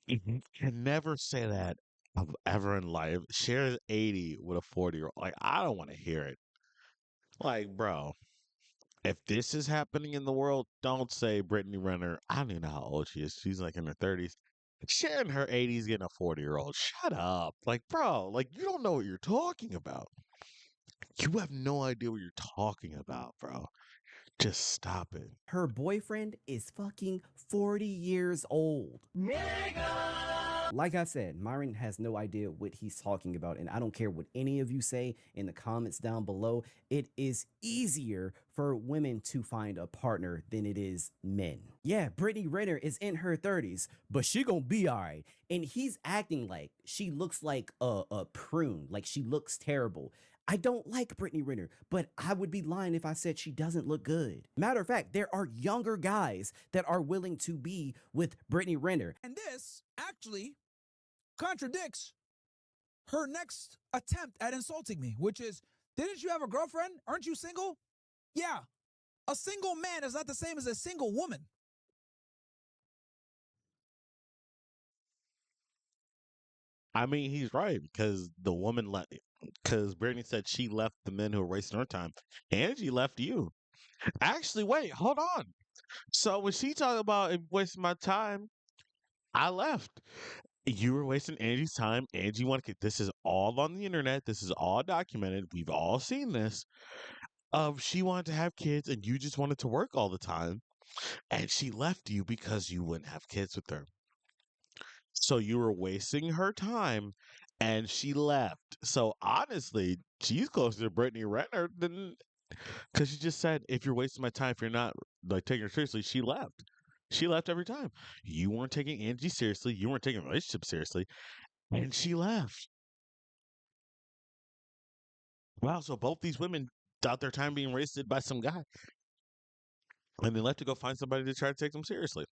[SPEAKER 1] you can never say that ever in life. Cher is 80 with a 40-year-old. Like, I don't want to hear it. Like, bro, if this is happening in the world, don't say Brittany Renner. I don't even know how old she is. She's like in her 30s. Cher in her 80s getting a 40-year-old. Shut up. Like, bro, like, you don't know what you're talking about. You have no idea what you're talking about, bro. Just stop it.
[SPEAKER 3] her boyfriend is fucking 40 years old. Like I said, Myron has no idea what he's talking about, and I don't care what any of you say in the comments down below. It is easier for women to find a partner than it is men. Yeah, Brittany Renner is in her 30s, but she gonna be all right. And he's acting like she looks like a prune, like she looks terrible. I don't like Brittany Renner, but I would be lying if I said she doesn't look good. Matter of fact, there are younger guys that are willing to be with Brittany Renner.
[SPEAKER 2] And this actually contradicts her next attempt at insulting me, which is, didn't you have a girlfriend? Aren't you single? Yeah. A single man is not the same as a single woman.
[SPEAKER 1] I mean, he's right because the woman left. Because Brittany said she left the men who were wasting her time. Angie left you. Actually, wait, hold on. So when she talked about wasting my time, I left. You were wasting Angie's time. Angie wanted to. This is all on the internet. This is all documented. We've all seen this. She wanted to have kids, and you just wanted to work all the time, and she left you because you wouldn't have kids with her. So you were wasting her time, and she left. So honestly, she's closer to Brittany Renner than because she just said, "If you're wasting my time, if you're not like taking her seriously," she left. She left every time. You weren't taking Angie seriously. You weren't taking a relationship seriously, and she left. Wow. So both these women thought their time being wasted by some guy, and they left to go find somebody to try to take them seriously.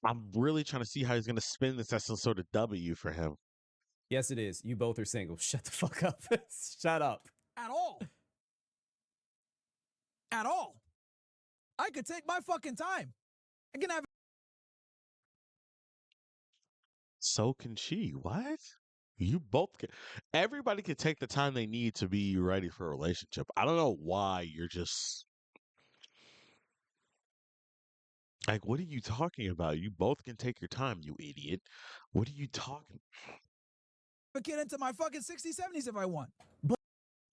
[SPEAKER 1] I'm really trying to see how he's going to spin this as some sort of W for him.
[SPEAKER 3] Yes, it is. You both are single. Shut the fuck up. Shut up.
[SPEAKER 2] At all. At all. I could take my fucking time. I can have.
[SPEAKER 1] So can she. What? You both can. Everybody can take the time they need to be ready for a relationship. I don't know why you're just like, what are you talking about? You both can take your time, you idiot. What are you talking?
[SPEAKER 2] A kid into my fucking 60s, 70s if I want.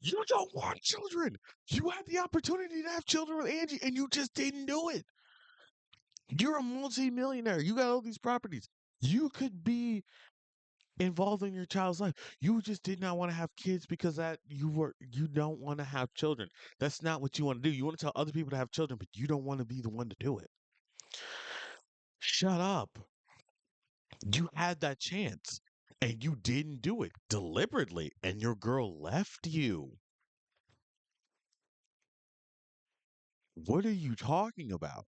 [SPEAKER 1] You don't want children. You had the opportunity to have children with Angie, and you just didn't do it. You're a multi-millionaire. You got all these properties. You could be involved in your child's life. You just did not want to have kids because you don't want to have children. That's not what you want to do. You want to tell other people to have children, but you don't want to be the one to do it. Shut up. You had that chance and you didn't do it deliberately, and your girl left you. What are you talking about?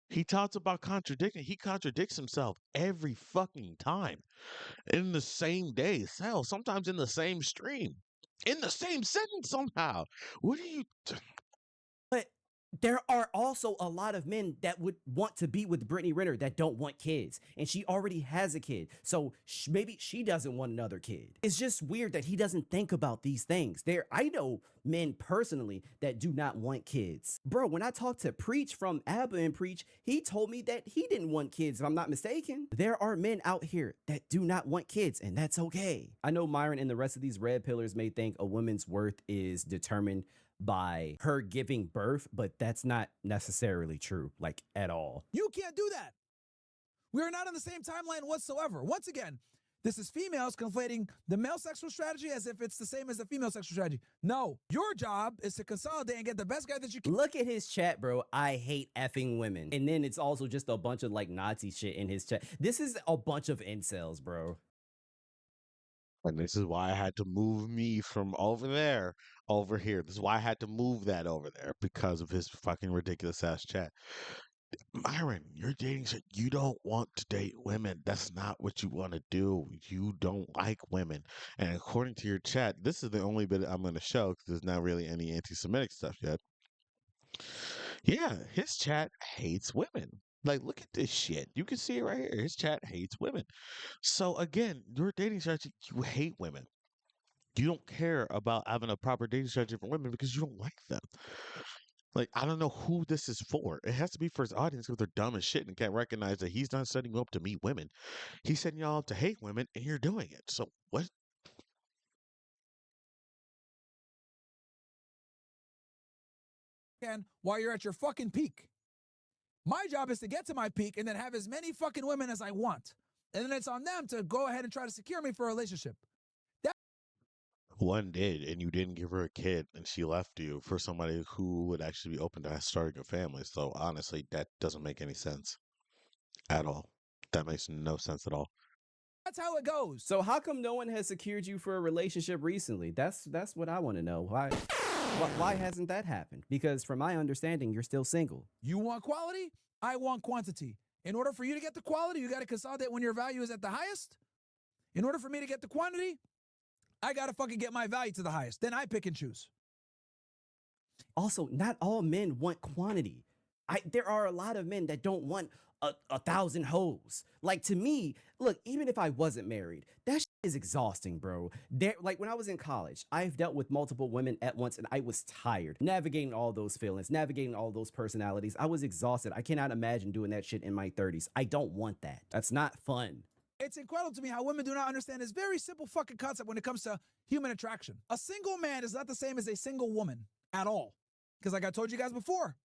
[SPEAKER 1] He talks about contradicting. He contradicts himself every fucking time in the same day. Hell, sometimes in the same stream. in the same sentence somehow. What are you?
[SPEAKER 3] But there are also a lot of men that would want to be with Brittany Renner that don't want kids. And she already has a kid. So maybe she doesn't want another kid. It's just weird that he doesn't think about these things. I know men personally that do not want kids. Bro, when I talked to Preach from ABBA and Preach, he told me that he didn't want kids, if I'm not mistaken. There are men out here that do not want kids, and that's okay. I know Myron and the rest of these red pillars may think a woman's worth is determined by her giving birth, but that's not necessarily true, like at all.
[SPEAKER 2] You can't do that. We are not on the same timeline whatsoever. Once again, this is females conflating the male sexual strategy as if it's the same as the female sexual strategy. No, your job is to consolidate and get the best guy that you can.
[SPEAKER 3] Look at his chat, bro. I hate effing women. And then it's also just a bunch of like Nazi shit in his chat. This is a bunch of incels, bro.
[SPEAKER 1] And this is why I had to move me from over there over here. This is why I had to move that over there because of his fucking ridiculous ass chat. Myron, you're dating. You don't want to date women. That's not what you want to do. You don't like women. And according to your chat, this is the only bit I'm going to show because there's not really any anti-Semitic stuff yet. Yeah, his chat hates women. Like, look at this shit. You can see it right here. His chat hates women. So again, your dating strategy, you hate women. You don't care about having a proper dating strategy for women because you don't like them. Like, I don't know who this is for. It has to be for his audience because they're dumb as shit and can't recognize that he's not setting you up to meet women. He's setting y'all up to hate women, and you're doing it. So what?
[SPEAKER 2] And while you're at your fucking peak. My job is to get to my peak and then have as many fucking women as I want. And then it's on them to go ahead and try to secure me for a relationship.
[SPEAKER 1] One did, and you didn't give her a kid, and she left you for somebody who would actually be open to starting a family. So honestly, that doesn't make any sense at all. That makes no sense at all.
[SPEAKER 2] That's how it goes.
[SPEAKER 3] So how come no one has secured you for a relationship recently? That's what I want to know. Why hasn't that happened? Because from my understanding, you're still single.
[SPEAKER 2] You want quality? I want quantity. In order for you to get the quality, you got to consolidate when your value is at the highest. In order for me to get the quantity, I got to fucking get my value to the highest. Then I pick and choose.
[SPEAKER 3] Also, not all men want quantity. There are a lot of men that don't want 1,000 hoes. Like, to me, look, even if I wasn't married, that shit is exhausting, bro. Like, when I was in college, I've dealt with multiple women at once, and I was tired. Navigating all those feelings, navigating all those personalities. I was exhausted. I cannot imagine doing that shit in my 30s. I don't want that. That's not fun.
[SPEAKER 2] It's incredible to me how women do not understand this very simple fucking concept when it comes to human attraction. A single man is not the same as a single woman at all. Because like I told you guys before,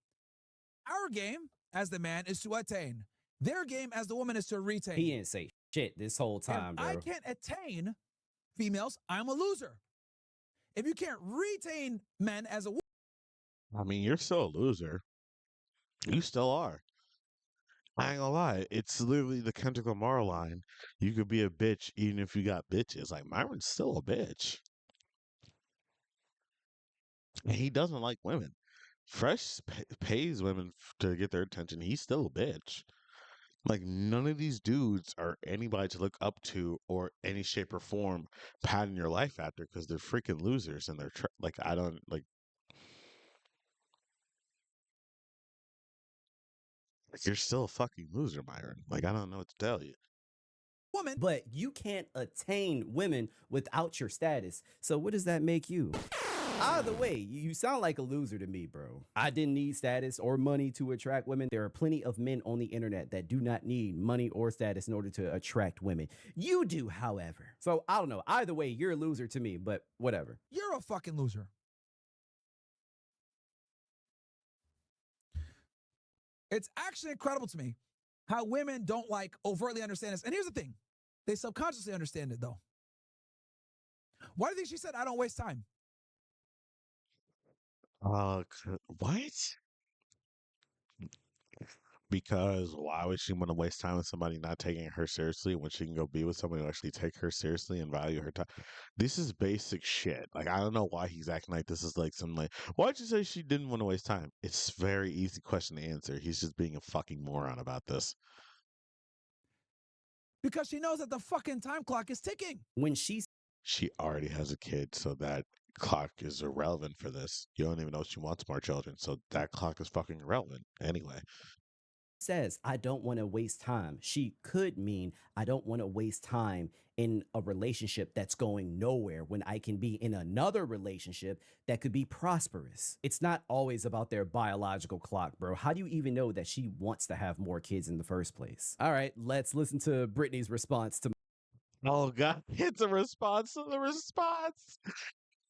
[SPEAKER 2] our game as the man is to attain. Their game as the woman is to retain.
[SPEAKER 3] He didn't say shit this whole time,
[SPEAKER 2] if
[SPEAKER 3] bro.
[SPEAKER 2] I can't attain females, I'm a loser. If you can't retain men as a woman.
[SPEAKER 1] I mean, you're still a loser. You still are. I ain't gonna lie. It's literally the Kendrick Lamar line. You could be a bitch even if you got bitches. Like, Myron's still a bitch. And he doesn't like women. Fresh pays women to get their attention. He's still a bitch. Like, none of these dudes are anybody to look up to or any shape or form pattern your life after because they're freaking losers and they're like, I don't like. You're still a fucking loser, Myron. Like, I don't know what to tell you.
[SPEAKER 2] Woman.
[SPEAKER 3] But you can't attain women without your status. So what does that make you? Either way, you sound like a loser to me, bro. I didn't need status or money to attract women. There are plenty of men on the internet that do not need money or status in order to attract women. You do, however. So I don't know. Either way, you're a loser to me, but whatever.
[SPEAKER 2] You're a fucking loser. It's actually incredible to me how women don't like overtly understand this. And here's the thing. They subconsciously understand it though. Why do you think she said, I don't waste time?
[SPEAKER 1] What? Because why would she want to waste time with somebody not taking her seriously when she can go be with somebody who actually take her seriously and value her time? This is basic shit. Like, I don't know why he's acting like this is like some like, why'd you say she didn't want to waste time? It's a very easy question to answer. He's just being a fucking moron about this.
[SPEAKER 2] Because she knows that the fucking time clock is ticking.
[SPEAKER 3] When
[SPEAKER 1] she already has a kid, so that clock is irrelevant for this. You don't even know she wants more children, so that clock is fucking irrelevant anyway.
[SPEAKER 3] Says, I don't want to waste time. She could mean, I don't want to waste time in a relationship that's going nowhere when I can be in another relationship that could be prosperous. It's not always about their biological clock, bro. How do you even know that she wants to have more kids in the first place? All right, let's listen to Brittany's response to.
[SPEAKER 1] Oh god, it's a response to the response.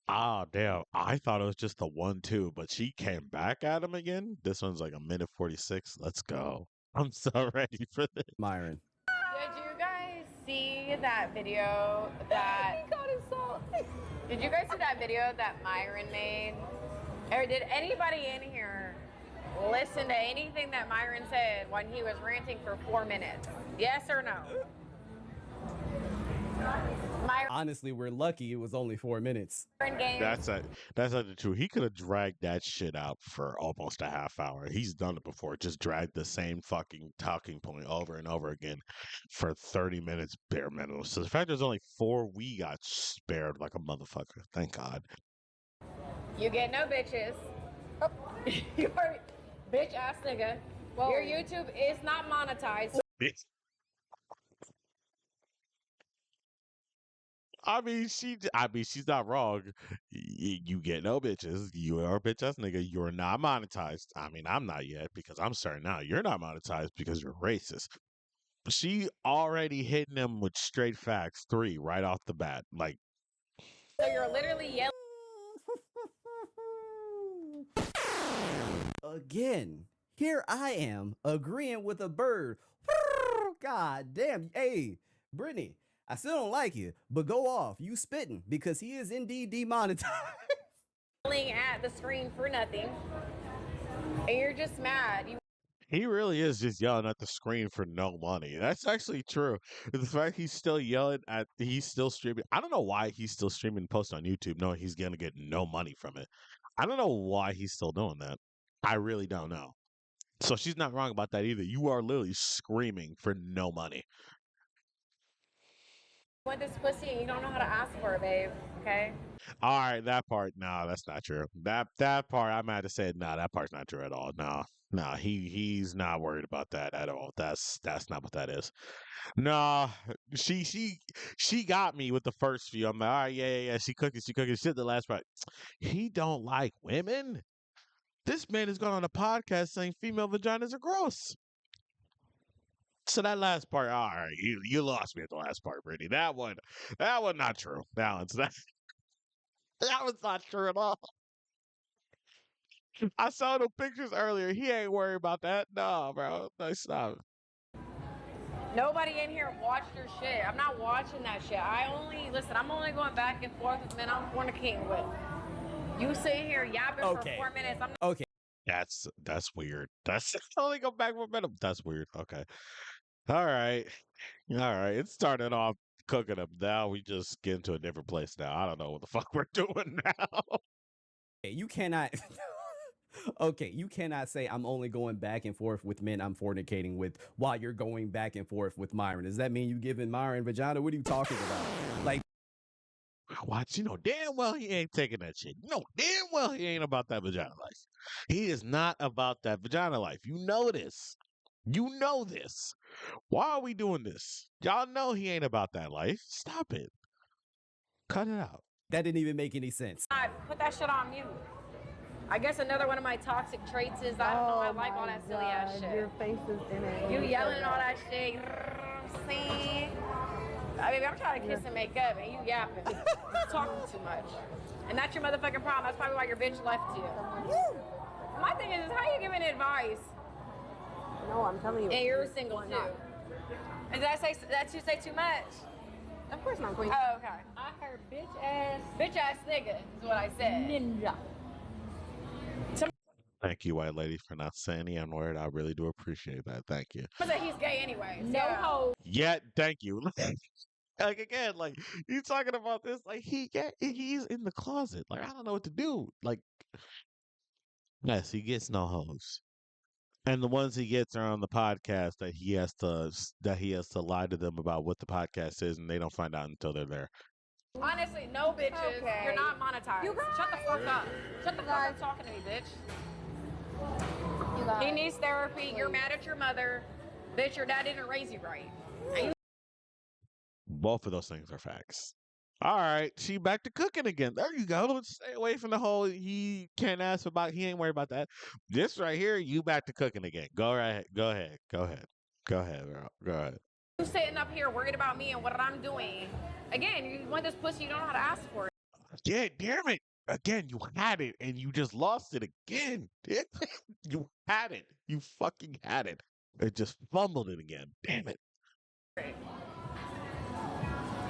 [SPEAKER 1] Ah, damn. I thought it was just the 1-2, but she came back at him again. This one's like a minute 46. Let's go. I'm so ready for this.
[SPEAKER 3] Myron.
[SPEAKER 4] Did you guys see that video that he got assaulted? Did you guys see that video that Myron made? Or did anybody in here listen to anything that Myron said when he was ranting for 4 minutes? Yes or no? Myron
[SPEAKER 3] Honestly, we're lucky it was only 4 minutes.
[SPEAKER 4] games.
[SPEAKER 1] That's not the truth. He could have dragged that shit out for almost a half hour. He's done it before. Just dragged the same fucking talking point over and over again for 30 minutes bare minimum. So the fact there's only 4, we got spared like a motherfucker. Thank God.
[SPEAKER 4] You get no bitches. Oh, you're bitch ass nigga. Your YouTube is not monetized.
[SPEAKER 1] She's not wrong. You get no bitches. You are a bitch ass nigga. You're not monetized. I mean, I'm not yet because I'm starting now. You're not monetized because you're racist. She already hitting him with straight facts 3 right off the bat. Like,
[SPEAKER 4] So you're literally yelling.
[SPEAKER 3] Again, here I am agreeing with a bird. God damn. Hey, Brittany, I still don't like you, but go off. You spitting because he is indeed demonetized.
[SPEAKER 4] At the screen for nothing, and you're just mad.
[SPEAKER 1] he really is just yelling at the screen for no money. That's actually true. The fact he's still he's still streaming. I don't know why he's still streaming posts on YouTube knowing he's going to get no money from it. I don't know why he's still doing that. I really don't know. So she's not wrong about that either. You are literally screaming for no money.
[SPEAKER 4] You want this pussy and you don't know how to ask for it, babe. Okay.
[SPEAKER 1] All right, that part, no, that's not true. That part, I might have said, no, that part's not true at all. No, he's not worried about that at all. That's not what that is. No, she got me with the first few. I'm like, all right, yeah. She cooking. She did the last part. He don't like women. This man has gone on a podcast saying female vaginas are gross. So that last part, all right, you lost me at the last part, Brittany. That one not true. That one's not. That was not true at all. I saw the pictures earlier. He ain't worried about that. No, bro. No, stop.
[SPEAKER 4] Nobody in here watched your shit. I'm not watching that shit. I'm only going back and forth with men I'm fornicating with. You sit here yapping for 4 minutes.
[SPEAKER 3] Okay.
[SPEAKER 1] That's weird. That's only go back for a minute. That's weird. Okay. All right. It started off cooking up. Now we just get into a different place now. I don't know what the fuck we're doing now.
[SPEAKER 3] You cannot. Okay, you cannot say I'm only going back and forth with men I'm fornicating with while you're going back and forth with Myron. Does that mean you giving Myron vagina? What are you talking about? Like,
[SPEAKER 1] Watch, damn well he ain't taking that shit. Damn well he ain't about that vagina life. He is not about that vagina life. You know this. You know this. Why are we doing this? Y'all know he ain't about that life. Stop it. Cut it out.
[SPEAKER 3] that didn't even make any sense.
[SPEAKER 4] I put that shit on mute. I guess another one of my toxic traits is I don't know. I like all that silly ass shit.
[SPEAKER 6] Your face is in it.
[SPEAKER 4] You yelling and all that shit. See? I mean, I'm trying to kiss and make up, and you yapping. You talking too much. And that's your motherfucking problem. That's probably why your bitch left you. My thing is how you giving advice?
[SPEAKER 6] No, I'm telling you.
[SPEAKER 4] And you're single too. And did you say too much?
[SPEAKER 6] Of course not, Queen.
[SPEAKER 4] Oh, okay.
[SPEAKER 6] I heard bitch ass
[SPEAKER 4] Nigga is what I said.
[SPEAKER 6] ninja.
[SPEAKER 1] Thank you, white lady, for not saying the N-word. I really do appreciate that. Thank you.
[SPEAKER 4] But he's gay anyway.
[SPEAKER 6] No hoe.
[SPEAKER 1] Yet, thank you. Like again, like you talking about this, like he's in the closet. Like I don't know what to do. Like, yes, he gets no hoes, and the ones he gets are on the podcast that he has to lie to them about what the podcast is, and they don't find out until they're there.
[SPEAKER 4] Honestly, no bitches.
[SPEAKER 6] Okay.
[SPEAKER 4] You're not monetized.
[SPEAKER 6] You
[SPEAKER 4] Shut the fuck up. Shut the fuck
[SPEAKER 6] guys.
[SPEAKER 4] up talking to me, bitch.
[SPEAKER 6] You guys.
[SPEAKER 4] He needs therapy. You're mad at your mother. Bitch, your dad didn't raise you right. And you
[SPEAKER 1] Both of those things are facts. All right, she back to cooking again. There you go. Let's stay away from the whole he can't ask about. He ain't worried about that. This right here, you back to cooking again. Go right ahead. Go ahead. Go ahead. Go ahead, girl. Go ahead.
[SPEAKER 4] sitting up here worried about me and what I'm doing. Again, you want this pussy, you don't know how to ask for it.
[SPEAKER 1] Yeah, damn it. Again, you had it and you just lost it again. You had it. You fucking had it. It just fumbled it again. Damn it.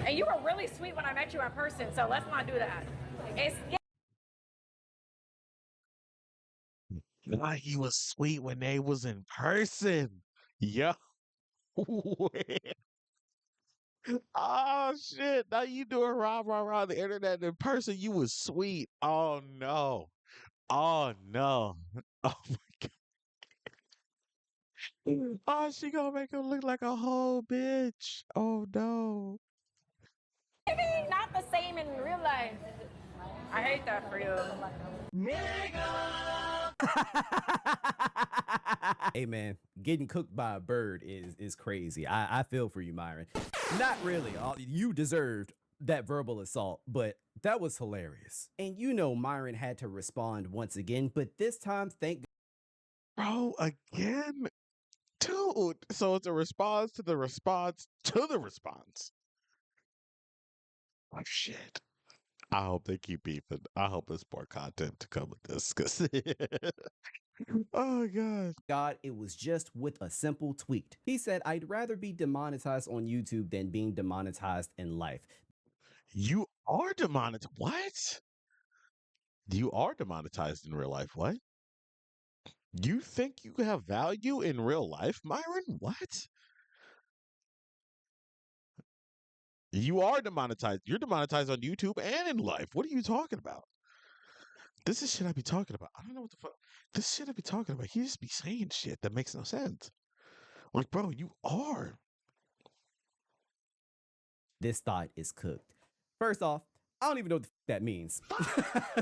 [SPEAKER 4] And you were really sweet when I met you in person, so let's not do that. It's
[SPEAKER 1] God, he was sweet when they was in person. Yo. Oh shit. Now you doing rah on the internet in person. You was sweet. Oh no. Oh no. Oh my god. Oh, she gonna make him look like a whole bitch. Oh no.
[SPEAKER 4] maybe not the same in real life. I hate that for you.
[SPEAKER 3] Hey man, getting cooked by a bird is crazy. I feel for you, Myron. Not really. You deserved that verbal assault, but that was hilarious. And you know Myron had to respond once again, but this time, thank
[SPEAKER 1] Bro, again? Dude. So it's a response to the response to the response. Oh shit. I hope they keep beefing. I hope there's more content to come with this. Cause oh god.
[SPEAKER 3] God it was just with a simple tweet. He said, I'd rather be demonetized on YouTube than being demonetized in life.
[SPEAKER 1] You are demonetized. What? You are demonetized in real life. What? You think you have value in real life, Myron? What? You are demonetized. You're demonetized on YouTube and in life. What are you talking about? This is shit I be talking about. I don't know what the fuck. This shit I be talking about. He just be saying shit that makes no sense. Like, bro, you are.
[SPEAKER 3] This thought is cooked. First off, I don't even know what the that means.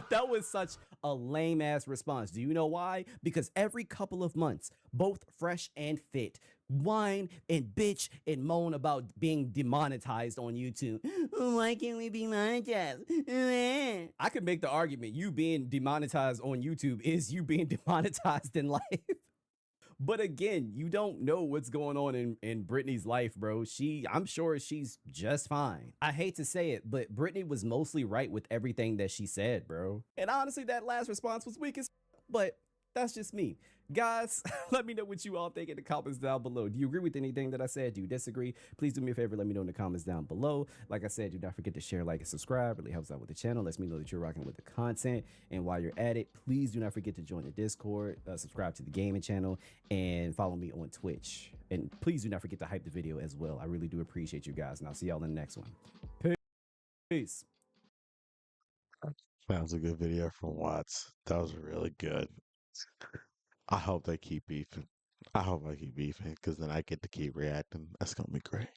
[SPEAKER 3] That was such a lame ass response. Do you know why? Because every couple of months, both Fresh and Fit whine and bitch and moan about being demonetized on YouTube. Why can't we be monetized? I could make the argument you being demonetized on YouTube is you being demonetized in life. But again, you don't know what's going on in Brittany's life, bro. I'm sure she's just fine. I hate to say it, but Brittany was mostly right with everything that she said, bro. And honestly, that last response was weak as but that's just me. Guys, let me know what you all think in the comments down below. Do you agree with anything that I said? Do you disagree? Please do me a favor, let me know in the comments down below. Like I said, do not forget to share, like, and subscribe. Really helps out with the channel. Lets me know that you're rocking with the content. And while you're at it, please do not forget to join the Discord, subscribe to the gaming channel, and follow me on Twitch. And please do not forget to hype the video as well. I really do appreciate you guys, and I'll see y'all in the next one. Peace.
[SPEAKER 1] That was a good video from Watts. That was really good. I hope they keep beefing. I hope I keep beefing because then I get to keep reacting. That's gonna be great.